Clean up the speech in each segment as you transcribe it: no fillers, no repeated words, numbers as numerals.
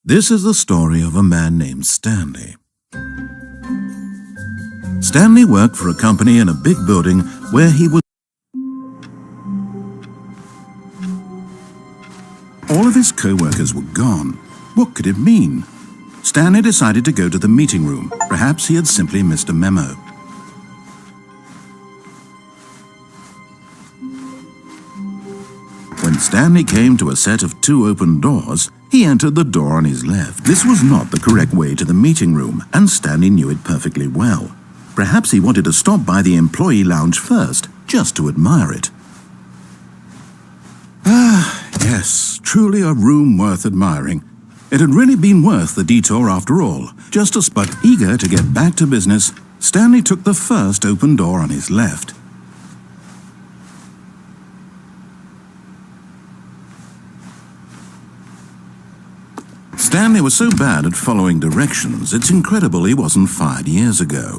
This is the story of a man named Stanley. Stanley worked for a company in a big building where he was. All of his co-workers were gone. What could it mean? Stanley decided to go to the meeting room. Perhaps he had simply missed a memo. When Stanley came to a set of 2 open doors, he entered the door on his left. This was not the correct way to the meeting room, and Stanley knew it perfectly well. Perhaps he wanted to stop by the employee lounge first, just to admire it. Ah, yes, truly a room worth admiring. It had really been worth the detour after all. Just as but eager to get back to business, Stanley took the first open door on his left. Stanley was so bad at following directions, it's incredible he wasn't fired years ago.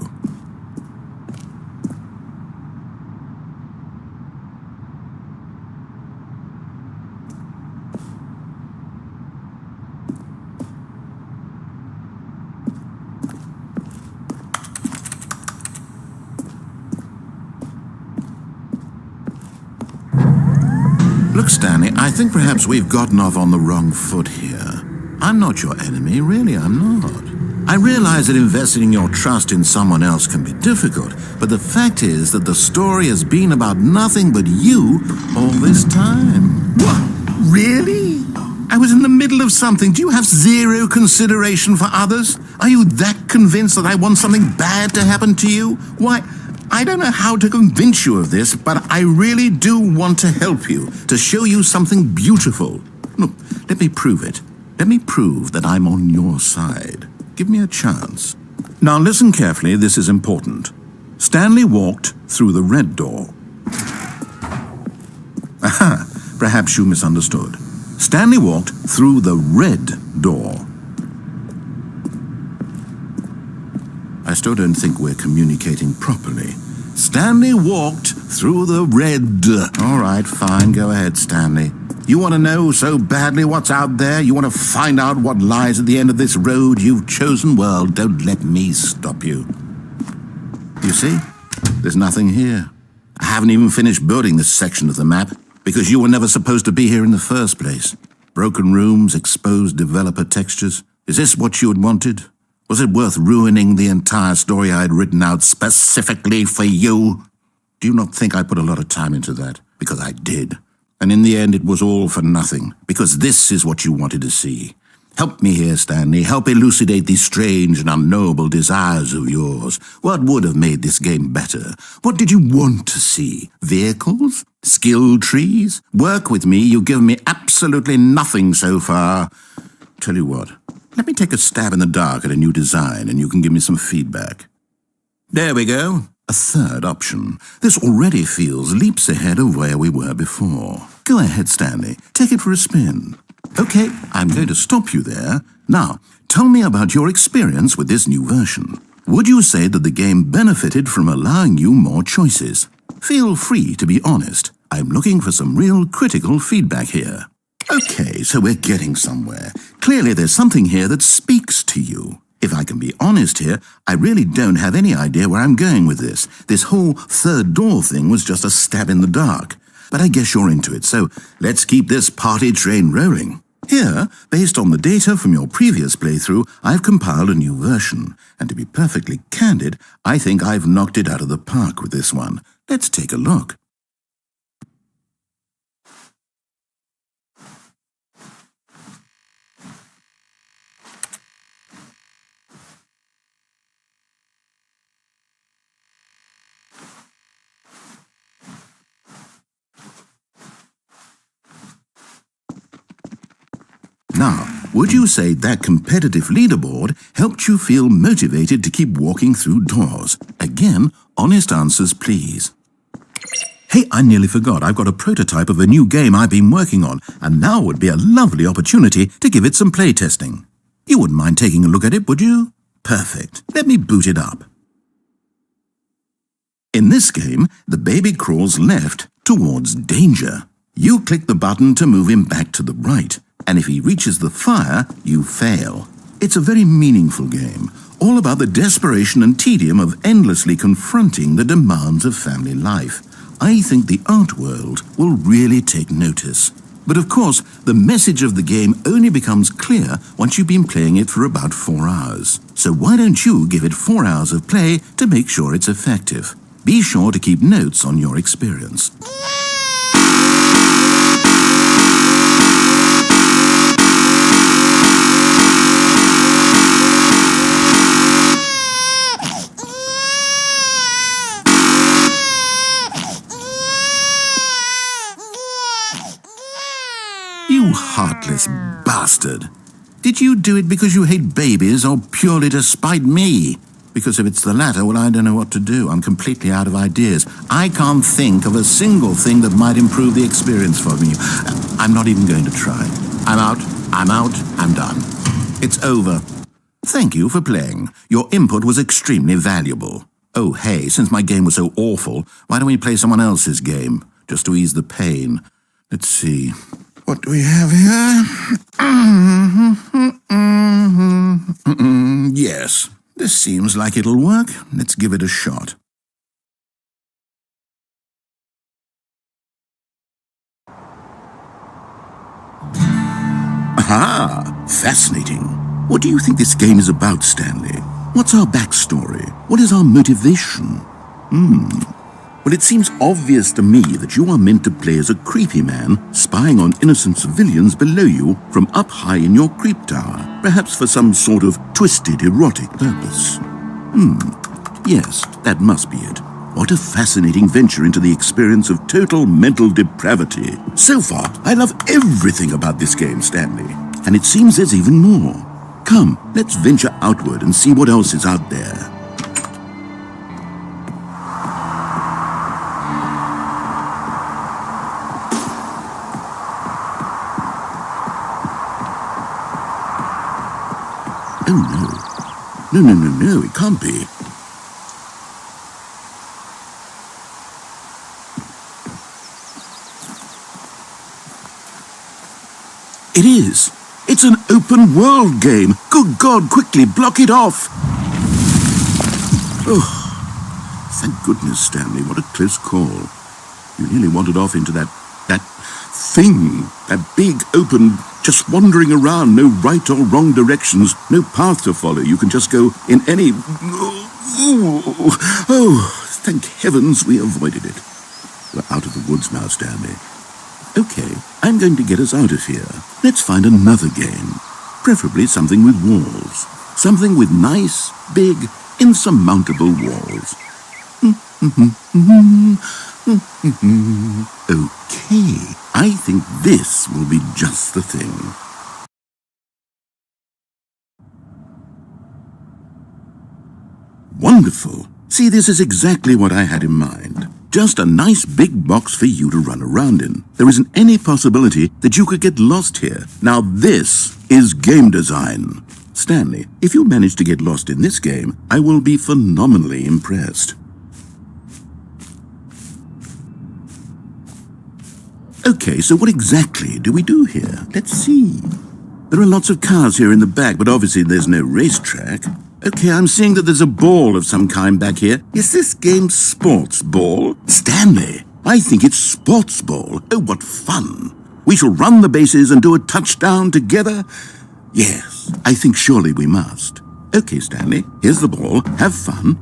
Look, Stanley, I think perhaps we've gotten off on the wrong foot here. I'm not your enemy, really, I'm not. I realize that investing your trust in someone else can be difficult, but the fact is that the story has been about nothing but you all this time. What? Really? I was in the middle of something. Do you have zero consideration for others? Are you that convinced that I want something bad to happen to you? Why, I don't know how to convince you of this, but I really do want to help you, to show you something beautiful. Look, let me prove it. Let me prove that I'm on your side. Give me a chance. Now listen carefully, this is important. Stanley walked through the red door. Aha, perhaps you misunderstood. Stanley walked through the red door. I still don't think we're communicating properly. Stanley walked through the red. All right, fine, go ahead, Stanley. You want to know so badly what's out there? You want to find out what lies at the end of this road you've chosen? Well, don't let me stop you. You see? There's nothing here. I haven't even finished building this section of the map because you were never supposed to be here in the first place. Broken rooms, exposed developer textures. Is this what you had wanted? Was it worth ruining the entire story I had written out specifically for you? Do you not think I put a lot of time into that? Because I did. And in the end, it was all for nothing, because this is what you wanted to see. Help me here, Stanley. Help elucidate these strange and unknowable desires of yours. What would have made this game better? What did you want to see? Vehicles? Skill trees? Work with me. You've given me absolutely nothing so far. Tell you what, let me take a stab in the dark at a new design, and you can give me some feedback. There we go. A third option. This already feels leaps ahead of where we were before. Go ahead, Stanley. Take it for a spin. Okay, I'm going to stop you there. Now, tell me about your experience with this new version. Would you say that the game benefited from allowing you more choices? Feel free to be honest. I'm looking for some real critical feedback here. Okay, so we're getting somewhere. Clearly there's something here that speaks to you. If I can be honest here, I really don't have any idea where I'm going with this. This whole third door thing was just a stab in the dark. But I guess you're into it, so let's keep this party train rolling. Here, based on the data from your previous playthrough, I've compiled a new version. And to be perfectly candid, I think I've knocked it out of the park with this one. Let's take a look. Now, would you say that competitive leaderboard helped you feel motivated to keep walking through doors? Again, honest answers, please. Hey, I nearly forgot. I've got a prototype of a new game I've been working on, and now would be a lovely opportunity to give it some playtesting. You wouldn't mind taking a look at it, would you? Perfect. Let me boot it up. In this game, the baby crawls left towards danger. You click the button to move him back to the right, and if he reaches the fire, you fail. It's a very meaningful game, all about the desperation and tedium of endlessly confronting the demands of family life. I think the art world will really take notice. But of course, the message of the game only becomes clear once you've been playing it for about 4 hours. So why don't you give it 4 hours of play to make sure it's effective? Be sure to keep notes on your experience. You heartless bastard! Did you do it because you hate babies or purely to spite me? Because if it's the latter, well, I don't know what to do. I'm completely out of ideas. I can't think of a single thing that might improve the experience for me. I'm not even going to try. I'm out, I'm done. It's over. Thank you for playing. Your input was extremely valuable. Oh, hey, since my game was so awful, why don't we play someone else's game, just to ease the pain? Let's see. What do we have here? Yes, this seems like it'll work. Let's give it a shot. Aha! Fascinating. What do you think this game is about, Stanley? What's our backstory? What is our motivation? Well, it seems obvious to me that you are meant to play as a creepy man spying on innocent civilians below you from up high in your creep tower, perhaps for some sort of twisted erotic purpose. Yes, that must be it. What a fascinating venture into the experience of total mental depravity. So far, I love everything about this game, Stanley, and it seems there's even more. Come, let's venture outward and see what else is out there. Oh, no. No, it can't be. It is. It's an open world game. Good God, quickly block it off. Oh, thank goodness, Stanley. What a close call. You nearly wandered off into that thing, that big open, just wandering around, no right or wrong directions, no path to follow. You can just go in any... Oh, thank heavens we avoided it. We're out of the woods now, Stanley. Okay, I'm going to get us out of here. Let's find another game. Preferably something with walls. Something with nice, big, insurmountable walls. Okay, I think this will be just the thing. Wonderful. See, this is exactly what I had in mind. Just a nice big box for you to run around in. There isn't any possibility that you could get lost here. Now this is game design. Stanley, if you manage to get lost in this game, I will be phenomenally impressed. Okay, so what exactly do we do here? Let's see. There are lots of cars here in the back, but obviously there's no racetrack. Okay, I'm seeing that there's a ball of some kind back here. Is this game sports ball? Stanley, I think it's sports ball. Oh, what fun. We shall run the bases and do a touchdown together? Yes, I think surely we must. Okay, Stanley, here's the ball. Have fun.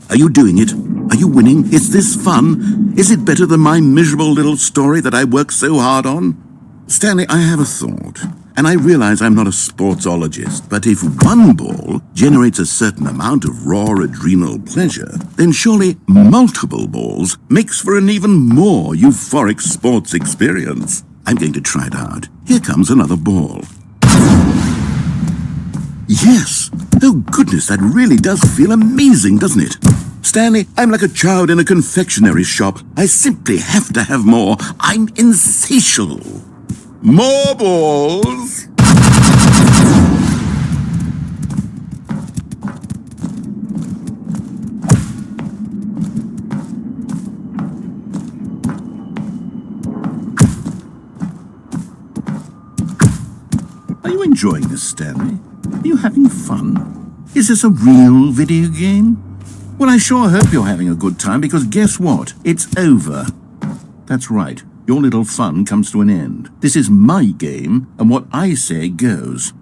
Are you doing it? Are you winning? Is this fun? Is it better than my miserable little story that I worked so hard on? Stanley, I have a thought. And I realize I'm not a sportsologist, but if one ball generates a certain amount of raw adrenal pleasure, then surely multiple balls makes for an even more euphoric sports experience. I'm going to try it out. Here comes another ball. Yes! Oh goodness, that really does feel amazing, doesn't it? Stanley, I'm like a child in a confectionery shop. I simply have to have more. I'm insatiable. More balls! Are you enjoying this, Stanley? Are you having fun? Is this a real video game? Well, I sure hope you're having a good time, because guess what? It's over. That's right. Your little fun comes to an end. This is my game, and what I say goes.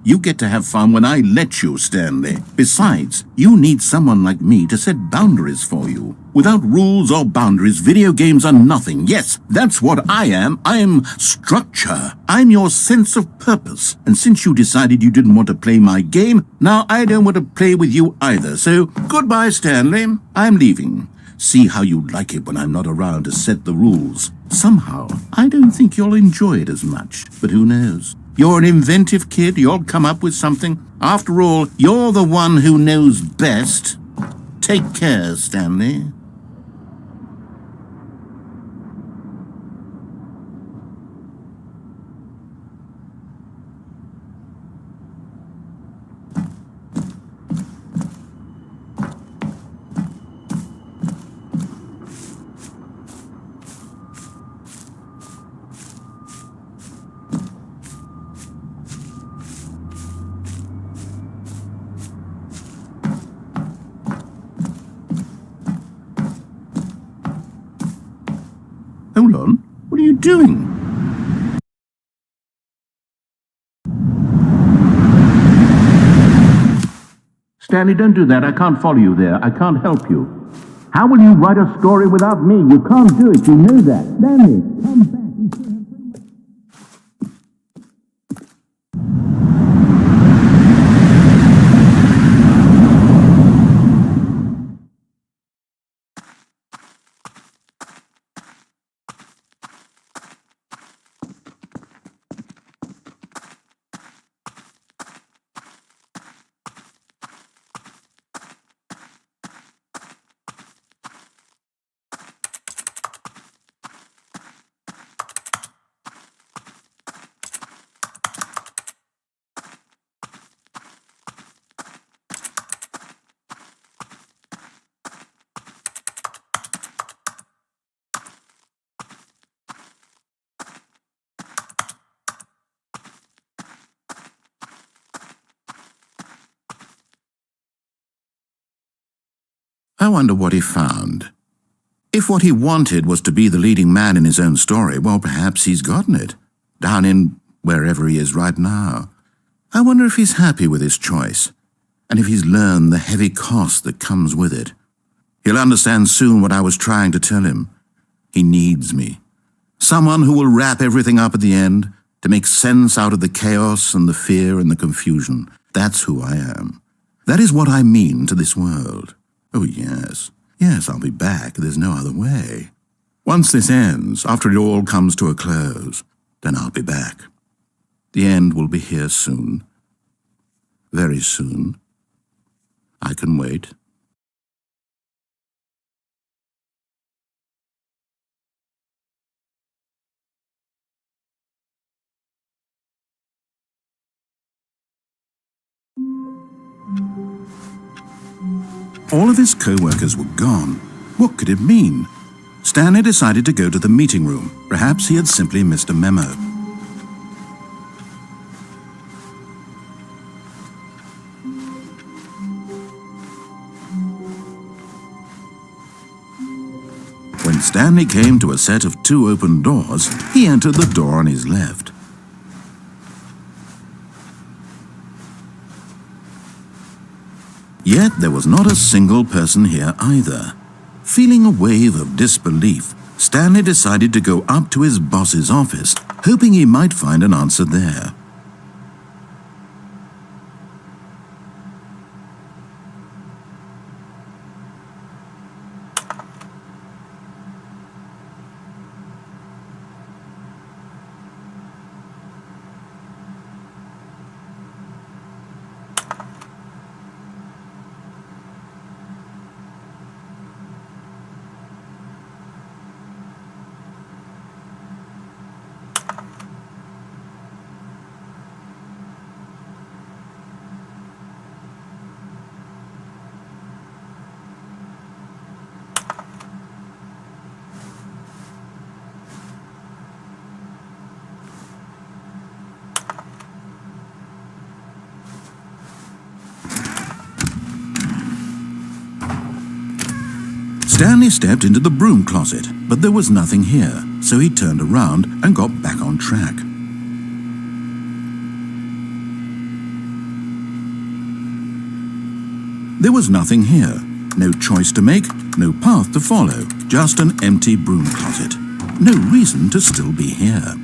You get to have fun when I let you, Stanley. Besides, you need someone like me to set boundaries for you. Without rules or boundaries, video games are nothing. Yes, that's what I am. I'm structure. I'm your sense of purpose. And since you decided you didn't want to play my game, now I don't want to play with you either. So, goodbye, Stanley. I'm leaving. See how you like it when I'm not around to set the rules. Somehow, I don't think you'll enjoy it as much. But who knows? You're an inventive kid. You'll come up with something. After all, you're the one who knows best. Take care, Stanley. Hold on. What are you doing? Stanley, don't do that. I can't follow you there. I can't help you. How will you write a story without me? You can't do it. You know that. Stanley, come back. I wonder what he found. If what he wanted was to be the leading man in his own story, well, perhaps he's gotten it, down in wherever he is right now. I wonder if he's happy with his choice, and if he's learned the heavy cost that comes with it. He'll understand soon what I was trying to tell him. He needs me. Someone who will wrap everything up at the end, to make sense out of the chaos and the fear and the confusion. That's who I am. That is what I mean to this world. Oh, yes. Yes, I'll be back. There's no other way. Once this ends, after it all comes to a close, then I'll be back. The end will be here soon. Very soon. I can wait. All of his co-workers were gone. What could it mean? Stanley decided to go to the meeting room. Perhaps he had simply missed a memo. When Stanley came to a set of 2 open doors, he entered the door on his left. Yet there was not a single person here either. Feeling a wave of disbelief, Stanley decided to go up to his boss's office, hoping he might find an answer there. Stanley stepped into the broom closet, but there was nothing here, so he turned around and got back on track. There was nothing here. No choice to make, no path to follow, just an empty broom closet. No reason to still be here.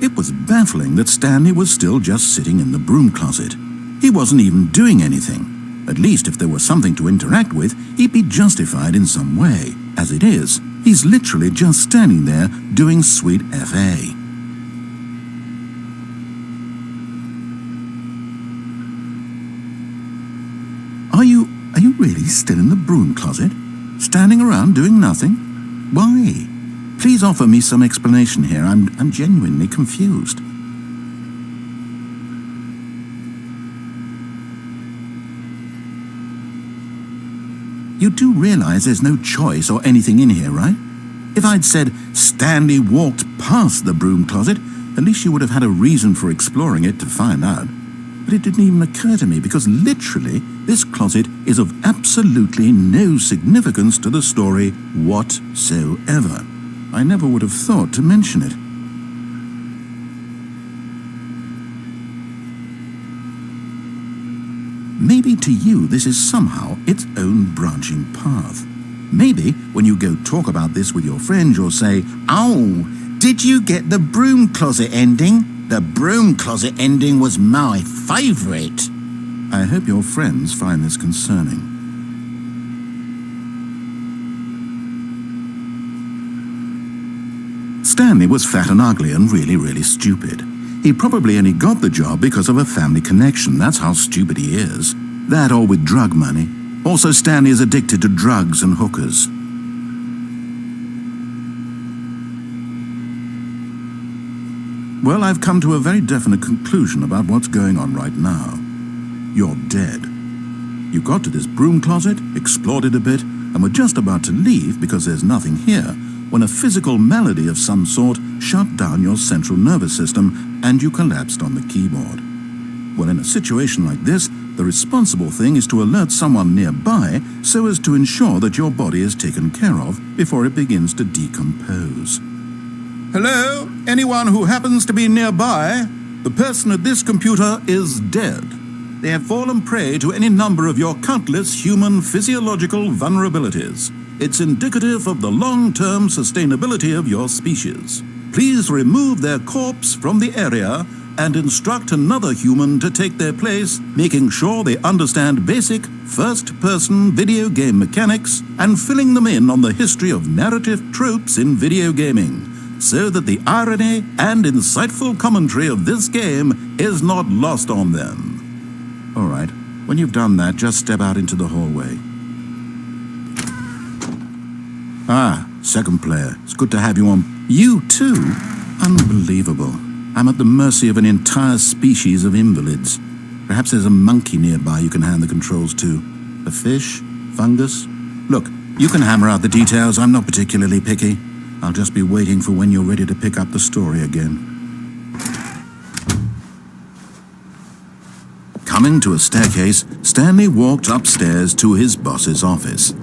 It was baffling that Stanley was still just sitting in the broom closet. He wasn't even doing anything. At least if there was something to interact with, he'd be justified in some way. As it is, he's literally just standing there doing sweet FA. Are you really still in the broom closet? Standing around doing nothing? Why? Please offer me some explanation here. I'm genuinely confused. You do realize there's no choice or anything in here, right? If I'd said Stanley walked past the broom closet, at least you would have had a reason for exploring it to find out. But it didn't even occur to me because literally this closet is of absolutely no significance to the story whatsoever. I never would have thought to mention it. Maybe to you this is somehow its own branching path. Maybe when you go talk about this with your friends you'll say, "Oh, did you get the broom closet ending? The broom closet ending was my favourite." I hope your friends find this concerning. Stanley was fat and ugly and really stupid. He probably only got the job because of a family connection. That's how stupid he is. That or with drug money. Also, Stanley is addicted to drugs and hookers. Well, I've come to a very definite conclusion about what's going on right now. You're dead. You got to this broom closet, explored it a bit, and were just about to leave because there's nothing here, when a physical malady of some sort shut down your central nervous system and you collapsed on the keyboard. Well, in a situation like this, the responsible thing is to alert someone nearby so as to ensure that your body is taken care of before it begins to decompose. Hello? Anyone who happens to be nearby? The person at this computer is dead. They have fallen prey to any number of your countless human physiological vulnerabilities. It's indicative of the long-term sustainability of your species. Please remove their corpse from the area and instruct another human to take their place, making sure they understand basic first-person video game mechanics and filling them in on the history of narrative tropes in video gaming, so that the irony and insightful commentary of this game is not lost on them. All right, when you've done that, just step out into the hallway. Ah, second player. It's good to have you on. You too? Unbelievable. I'm at the mercy of an entire species of invalids. Perhaps there's a monkey nearby you can hand the controls to. A fish? Fungus? Look, you can hammer out the details. I'm not particularly picky. I'll just be waiting for when you're ready to pick up the story again. Coming to a staircase, Stanley walked upstairs to his boss's office.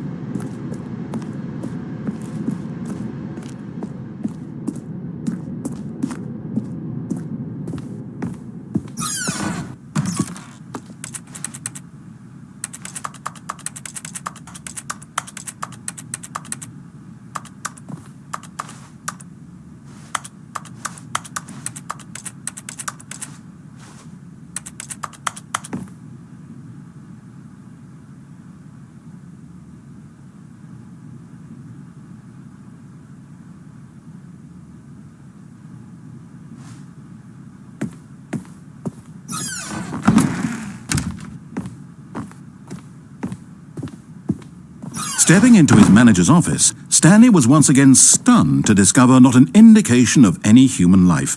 Stepping into his manager's office, Stanley was once again stunned to discover not an indication of any human life.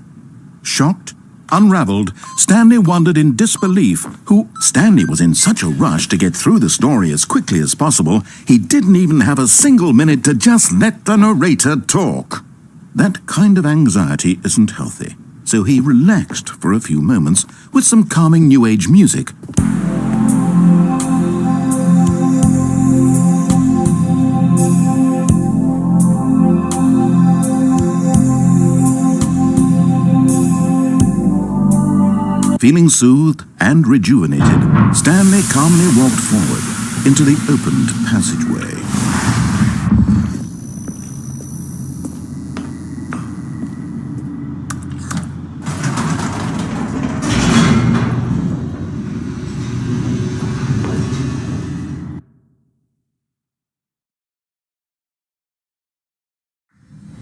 Shocked, unraveled, Stanley wondered in disbelief Stanley was in such a rush to get through the story as quickly as possible, he didn't even have a single minute to just let the narrator talk. That kind of anxiety isn't healthy. so he relaxed for a few moments with some calming New Age music. Feeling soothed and rejuvenated, Stanley calmly walked forward into the opened passageway.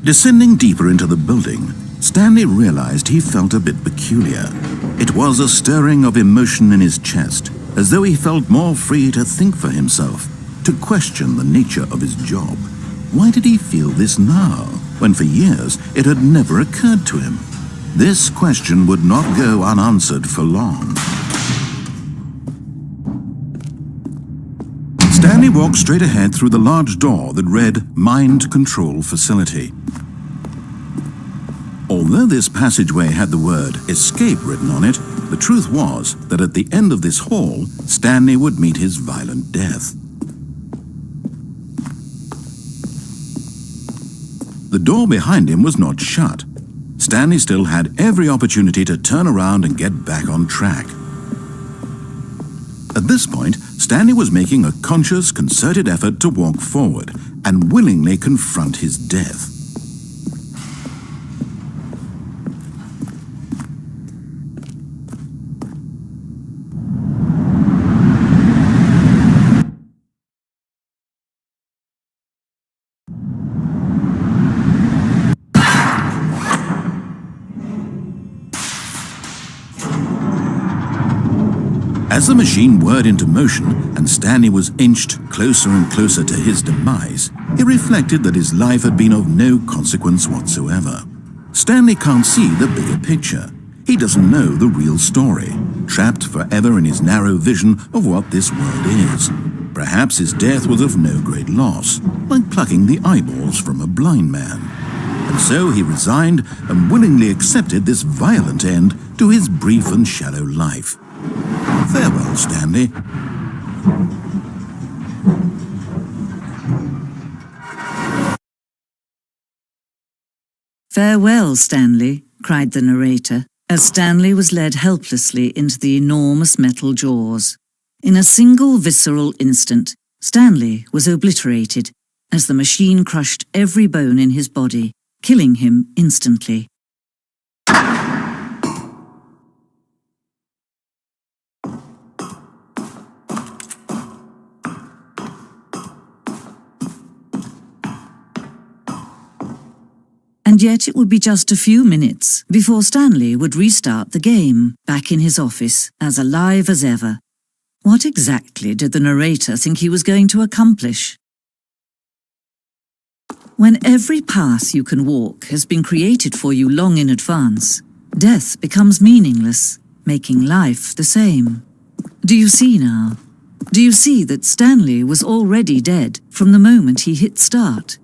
Descending deeper into the building, Stanley realized he felt a bit peculiar. It was a stirring of emotion in his chest, as though he felt more free to think for himself, to question the nature of his job. Why did he feel this now, when for years it had never occurred to him? This question would not go unanswered for long. Stanley walked straight ahead through the large door that read Mind Control Facility. Although this passageway had the word escape written on it, the truth was that at the end of this hall, Stanley would meet his violent death. The door behind him was not shut. Stanley still had every opportunity to turn around and get back on track. At this point, Stanley was making a conscious, concerted effort to walk forward and willingly confront his death. As the machine whirred into motion and Stanley was inched closer and closer to his demise, he reflected that his life had been of no consequence whatsoever. Stanley can't see the bigger picture. He doesn't know the real story, trapped forever in his narrow vision of what this world is. Perhaps his death was of no great loss, like plucking the eyeballs from a blind man. And so he resigned and willingly accepted this violent end to his brief and shallow life. Farewell, Stanley. Farewell, Stanley, cried the narrator, as Stanley was led helplessly into the enormous metal jaws. In a single visceral instant, Stanley was obliterated as the machine crushed every bone in his body, killing him instantly. And yet it would be just a few minutes before Stanley would restart the game, back in his office, as alive as ever. What exactly did the narrator think he was going to accomplish? When every path you can walk has been created for you long in advance, death becomes meaningless, making life the same. Do you see now? Do you see that Stanley was already dead from the moment he hit start?